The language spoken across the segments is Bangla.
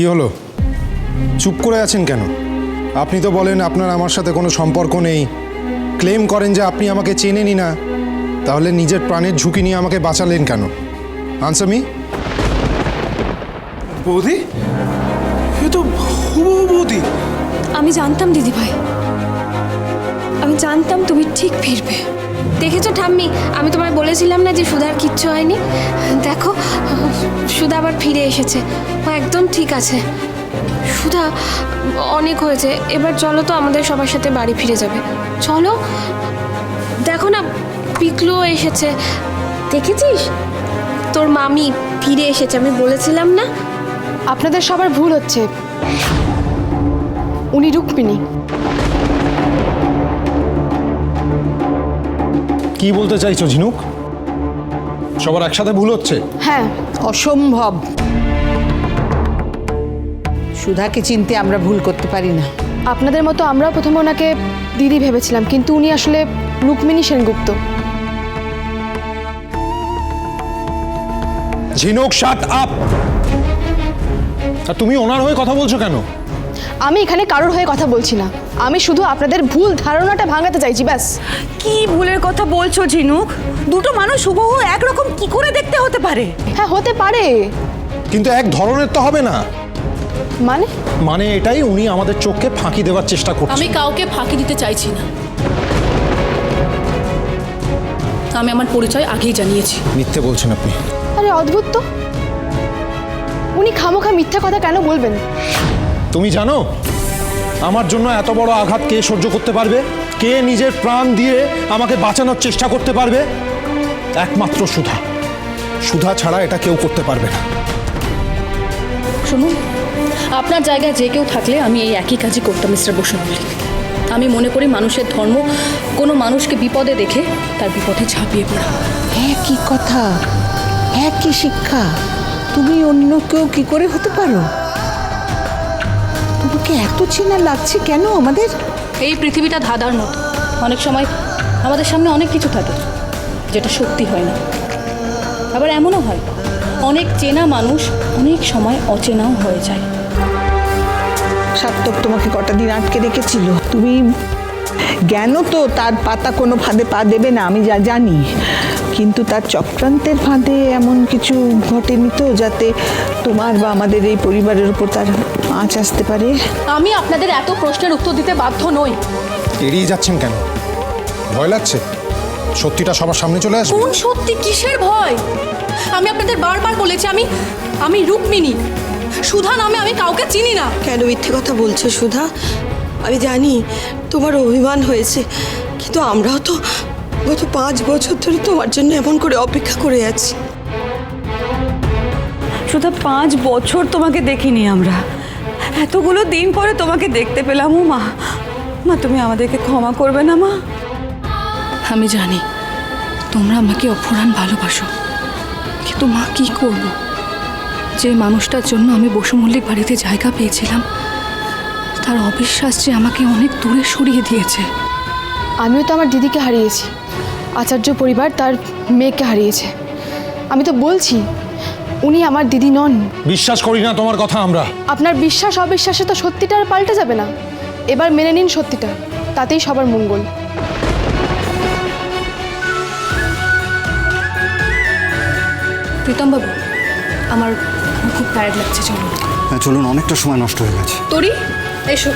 কি হলো? চুপ করে আছেন কেন? আপনি তো বলেন আপনার আমার সাথে কোনো সম্পর্ক নেই, ক্লেম করেন যে আপনি আমাকে চেনেনই না, তাহলে নিজের প্রাণের ঝুঁকি নিয়ে আমাকে বাঁচালেন কেন? Answer me. বৌদি, এ তো হুবহু বৌদি। আমি জানতাম দিদি ভাই, আমি জানতাম তুমি ঠিক ফিরবে। দেখেছো ঠাম্মি, আমি তোমায় বলেছিলাম না যে সুধার কিচ্ছু হয়নি। দেখো, সুধা আবার ফিরে এসেছে, ও একদম ঠিক আছে। সুধা, অনেক হয়েছে, এবার চলো তো আমাদের সবার সাথে বাড়ি ফিরে যাবে। চলো, দেখো না পিকলুও এসেছে, দেখেছিস? তোর মামি ফিরে এসেছে, আমি বলেছিলাম না? আপনাদের সবার ভুল হচ্ছে, উনি রুক্মিণী। কি বলতে চাইছো ঝিনুক? সবার একসাথে ভুল হচ্ছে? হ্যাঁ, অসম্ভব। সুধাকে চিনতে আমরা ভুল করতে পারি না। আপনাদের মতো আমরাও প্রথমে ওনাকে দিদি ভেবেছিলাম, কিন্তু উনি আসলে রুক্মিণী সেনগুপ্ত। ঝিনুক, শাট আপ! আর তুমি ওনার হয়ে কথা বলছো কেন? আমি এখানে কারোর হয়ে কথা বলছি না, আমি শুধু আপনাদের ভুল ধারণাটা ভাঙাতে চাইছি, ব্যাস। কি ভুলের কথা বলছো ঝিনুক? দুটো মানুষ হুবহু একরকম কি করে দেখতে হতে পারে? হ্যাঁ, হতে পারে, কিন্তু এক ধরনের তো হবে না। মানে এটাই, উনি আমাদের চোখকে ফাঁকি দেওয়ার চেষ্টা করছেন। আমি কাউকে ফাঁকি দিতে চাইছি না, আমি আমার পরিচয় আগেই জানিয়েছি। মিথ্যে বলছেন আপনি। আরে অদ্ভুত তো, উনি খামোখা মিথ্যা কথা কেন বলবেন? তুমি জানো আমার জন্য এত বড় আঘাত কে সহ্য করতে পারবে? কে নিজের প্রাণ দিয়ে আমাকে বাঁচানোর চেষ্টা করতে পারবে? একমাত্র সুধা। সুধা ছাড়া এটা কেউ করতে পারবে না। শুনুন, আপনার জায়গায় যে কেউ থাকলে আমি এই একই কাজই করতাম মিস্টার বসু মল্লিক। আমি মনে করি মানুষের ধর্ম কোনো মানুষকে বিপদে দেখে তার বিপদে ঝাঁপিয়ে পড়া। একই কথা, একই শিক্ষা। তুমি অন্য কেউ কি করে হতে পারো? তোমাকে এত চেনা লাগছে কেন আমাদের? এই পৃথিবীটা ধাঁধার মতো, অনেক সময় আমাদের সামনে অনেক কিছু থাকে যেটা সত্যি হয় না, আবার এমনও হয় অনেক চেনা মানুষ অনেক সময় অচেনাও হয়ে যায়। সার্থক তোমাকে কটা দিন আটকে রেখেছিল। তুমি জ্ঞান তো তার পাতা কোনো ফাঁদে পা দেবে না, আমি যা জানি, কিন্তু তার চক্রান্তের ফাঁদে এমন কিছু ঘটেনি তো যাতে তোমার বা আমাদের এই পরিবারের উপর তার আঁচ আসতে পারে? আমি আপনাদের এত প্রশ্নের উত্তর দিতে বাধ্য নই। এড়িয়ে যাচ্ছেন কেন? ভয় লাগছে? সত্যিটা সবার সামনে চলে আসবে। কোন সত্যি? কিসের ভয়? আমি আপনাদের বারবার বলেছি আমি রুক্মিণী। সুধা নামে আমি কাউকে চিনি না। কেন মিথ্যে কথা বলছো সুধা? আমি জানি তোমার অভিমান হয়েছে, কিন্তু আমরাও তো গত 5 বছর ধরে তোমার জন্য এমন করে অপেক্ষা করে আছি। সুধা, 5 বছর তোমাকে দেখিনি আমরা, এতগুলো দিন পরে তোমাকে দেখতে পেলাম। ও মা, মা তুমি আমাদেরকে ক্ষমা করবে না মা? আমি জানি তোমরা আমাকে অফুরান ভালোবাসো, কিন্তু মা কি করব? যে মানুষটার জন্য আমি বসু মল্লিক বাড়িতে জায়গা পেয়েছিলাম, তার অবিশ্বাস যে আমাকে অনেক দূরে সরিয়ে দিয়েছে। আমিও তো আমার দিদিকে হারিয়েছি, আচার্য পরিবার তার মেয়েকে হারিয়েছে। আমি তো বলছি উনি আমার দিদি নন। বিশ্বাস করি না তোমার কথা আমরা। আপনার বিশ্বাস অবিশ্বাসে তো সত্যিটা আর পাল্টে যাবে না। এবার মেনে নিন সত্যিটা, তাতেই সবার মঙ্গল। প্রীতম বাবু, আমার খুব টায়ার্ড লাগছে, চলুন। হ্যাঁ চলুন, অনেকটা সময় নষ্ট হয়ে গেছে। তরি, এসো।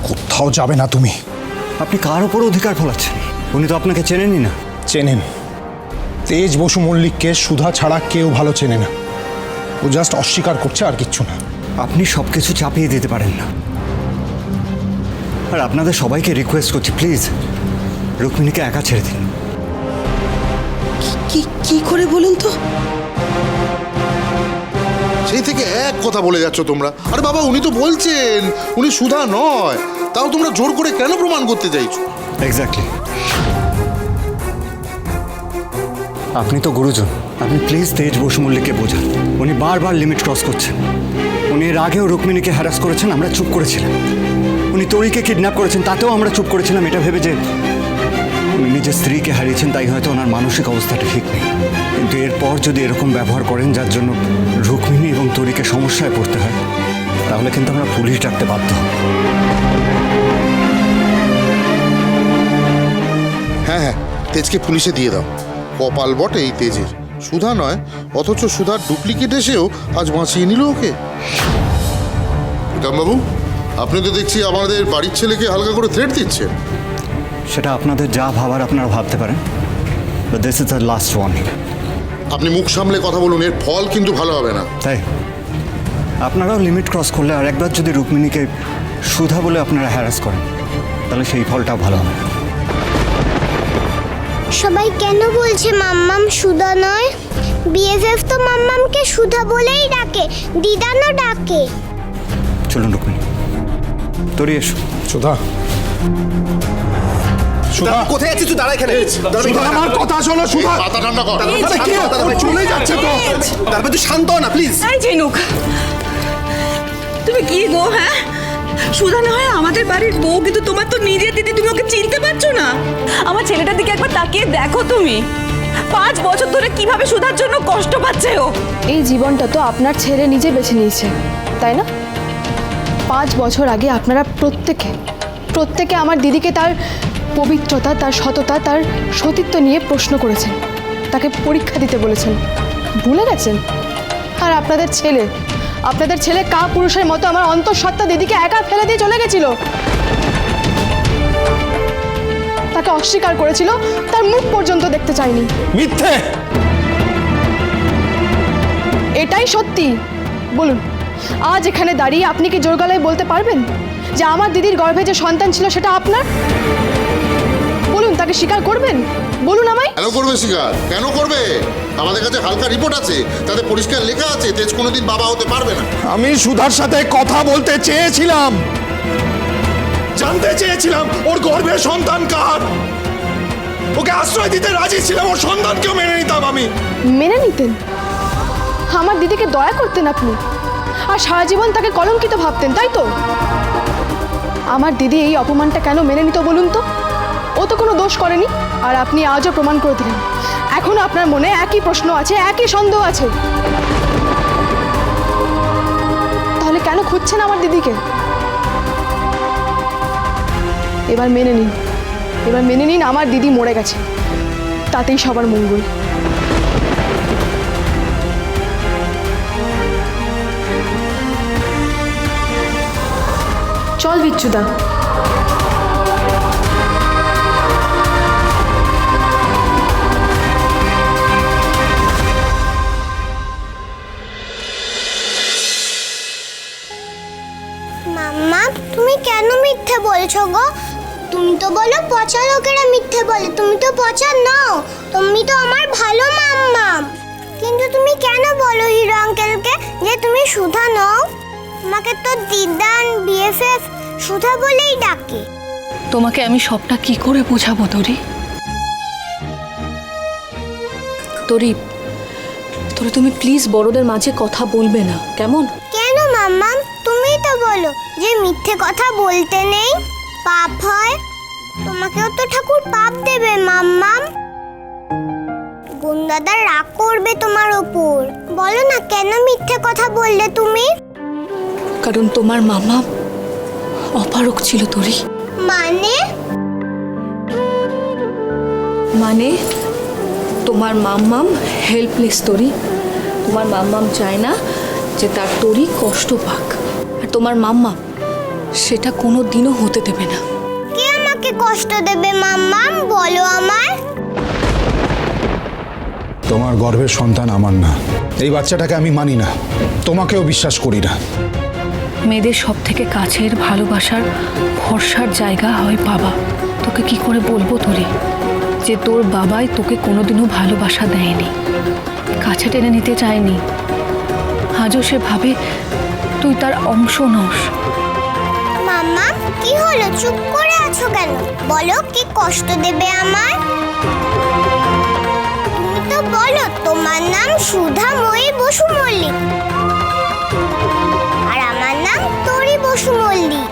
কোথাও যাবে না তুমি। আপনি কার ওপর অধিকার ফলাচ্ছেন? উনি তো আপনাকে চেনেনই না। চেনেন। তেজ বসু মল্লিককে সুধা ছাড়া কেউ ভালো চেনে না। ও জাস্ট অস্বীকার করছে, আর কিচ্ছু না। আপনি সব কিছু চাপিয়ে দিতে পারেন না। আর আপনাদের সবাইকে রিকোয়েস্ট করছি, প্লিজ রুক্মিণীকে একা ছেড়ে দিন। কি কি করে বলুন তো? সেই থেকে এক কথা বলে যাচ্ছ তোমরা। আরে বাবা, উনি তো বলছেন উনি সুধা নয়, তাও তোমরা জোর করে কেন প্রমাণ করতে চাইছো? এক্স্যাক্টলি। আপনি তো গুরুজন, আপনি প্লিজ তেজ বসু মল্লিককে বোঝান। উনি বারবার লিমিট ক্রস করছেন। উনি এর আগেও রুক্মিণীকে হ্যারাস করেছেন, আমরা চুপ করেছিলাম। উনি তরিকে কিডন্যাপ করেছেন, তাতেও আমরা চুপ করেছিলাম, এটা ভেবে যে উনি নিজের স্ত্রীকে হারিয়েছেন, তাই হয়তো ওনার মানসিক অবস্থাটা ঠিক নেই। কিন্তু এরপর যদি এরকম ব্যবহার করেন যার জন্য রুক্মিণী এবং তরিকে সমস্যায় পড়তে হয়, তাহলে কিন্তু আমরা পুলিশ ডাকতে বাধ্য হব। হ্যাঁ হ্যাঁ, তেজকে পুলিশে দিয়ে দাও। কপাল বটে এই তেজের, সুধা নয়, অথচ সুধার ডুপ্লিকেট এসেও আজ বাঁচিয়ে নিল ওকে। বাবু, আপনি তো দেখছি আমাদের বাড়ির ছেলেকে হালকা করে থ্রেট দিচ্ছেন। সেটা আপনাদের যা ভাবার আপনারা ভাবতে পারেন, but this is the last warning. আপনি মুখ সামলে কথা বলুন, এর ফল কিন্তু ভালো হবে না। তাই আপনারাও লিমিট ক্রস করলে আর একবার যদি রুক্মিণীকে সুধা বলে আপনারা হ্যারাস করেন, তাহলে সেই ফলটাও ভালো হবে। সবাই কেন বলছে মাম্মাম সুধা নয়? বিএফএফ তো মাম্মামকে সুধা বলেই ডাকে, দিদানও ডাকে। চলুন রুক্মিণী, তরি এসো। সুধা, সুধা কোথায় আছিস তুই? দাঁড়া এখানে। সুধা, আমার কথা শোনো সুধা। মাথা ঠান্ডা কর। আরে কি? ও চলে যাচ্ছে তো। তারপর তুই শান্ত হ না প্লিজ। এই ঝিনুক, তুমি কি গো? হ্যাঁ, সুধা না হয় আমাদের বাড়ির বউ, কিন্তু তোমার তো নিজের দিদি, তুমি ওকে চিনতে পারছো না? আমার ছেলেটার দিকে একবার তাকিয়ে দেখো তুমি। 5 বছর ধরে কিভাবে সুধার জন্য কষ্ট পাচ্ছে ও। এই জীবনটা তো আপনার ছেলে নিজে বেছে নিয়েছে, তাই না? 5 বছর আগে আপনারা প্রত্যেকে আমার দিদিকে তার পবিত্রতা, তার সততা, তার সতীত্ব নিয়ে প্রশ্ন করেছেন, তাকে পরীক্ষা দিতে বলেছেন। ভুলে গেছেন? আর আপনাদের ছেলে কাপুরুষের মতো আমার অন্তঃসত্ত্বা দিদিকে একা ফেলে দিয়ে চলে গেছিল। তাকে অস্বীকার করেছিল, তার মুখ পর্যন্ত দেখতে চায়নি। মিথ্যে। এটাই সত্যি। বলুন, আজ এখানে দাঁড়িয়ে আপনি কি জোর গলায় বলতে পারবেন যে আমার দিদির গর্ভে যে সন্তান ছিল সেটা আপনার? বলুন, তাকে স্বীকার করবেন? বলুন আমায়। কেন করবে স্বীকার? কেন করবে? আমাদের কাছে হালকা রিপোর্ট আছে, তাতে পরিষ্কার লেখা আছে তেজ কোনোদিন বাবা হতে পারবে না। আমি সুধার সাথে কথা বলতে চেয়েছিলাম, জানতে চেয়েছিলাম ওর গর্ভের সন্তান কার। ওকে আশ্রয় দিতে রাজি ছিলাম, ওর সন্তানকেও মেনে নিতাম আমি। মেনে নিতেন? আমার দিদিকে দয়া করতেন আপনি, আর সারা জীবন তাকে কলঙ্কিত ভাবতেন, তাই তো? আমার দিদি এই অপমানটা কেন মেনে নিত বলুন তো? ও তো কোনো দোষ করেনি, আর আপনি আজও প্রমাণ করে দিলেন। এখনো আপনার মনে একই প্রশ্ন আছে, একই সন্দেহ আছে। তাহলে কেন খুঁজছেন আমার দিদিকে? এবার মেনে নিন আমার দিদি মরে গেছে, তাতেই সবার মঙ্গল। চল বিচ্ছুদা। মাম্মা, তুমি কেন মিথ্যে বলছো গো? তুমি তো বলো পচা লোকেরা মিথ্যে বলে, তুমি তো পচা নও, তুমি তো আমার ভালো মাম্মাম। কিন্তু তুমি কেন বলো হিরো আঙ্কেলকে যে তুমি সুধা নও? তোমাকে তো দিদান, বিএফএফ সুধা বলেই ডাকে। তোমাকে আমি সবটা কি করে বোঝাবো তরি? তরি, তুমি প্লিজ বড়দের মাঝে কথা বলবে না, কেমন? কেন মাম্মাম? তুমিই তো বলো যে মিথ্যে কথা বলতে নেই, পাপ হয়। তোমাকেও তো ঠাকুর পাপ দেবে মাম্মাম। গুন্দাদা রাগ করবে তোমার ওপর। বলো না কেন মিথ্যে কথা বললে তুমি? কারণ তোমার মামা অপারক ছিল তরি। মানে তোমার মাম্মাম হেল্পলেস তরি। তোমার মাম্মাম চায় না যে তার তরি কষ্ট পাক, আর তোমার মাম্মা সেটা কোনো দিনও হতে দেবে না। কে আমাকে কষ্ট দেবে মাম্মাম? বলো আমার। তোমার গর্ভের সন্তান আমার না, এই বাচ্চাটাকে আমি মানি না, তোমাকেও বিশ্বাস করি না। মেয়েদের সব থেকে কাছের ভালোবাসার ভরসার জায়গা হয় বাবা। তোকে কি করে বলবো তরি যে তোর বাবাই তোকে কোনোদিনও ভালোবাসা দেয়নি, কাছে টেনে নিতে চায়নি। আজও সে ভাবে তুই তার অংশ নস। মাম্মা, কি হলো? চুপ করে আছো কেন? বলো, কি কষ্ট দেবে আমার? তুমি তো বলো তোমার নাম সুধাময়ী বসু মল্লিক, আর আমার নাম তরি বসু মল্লিক।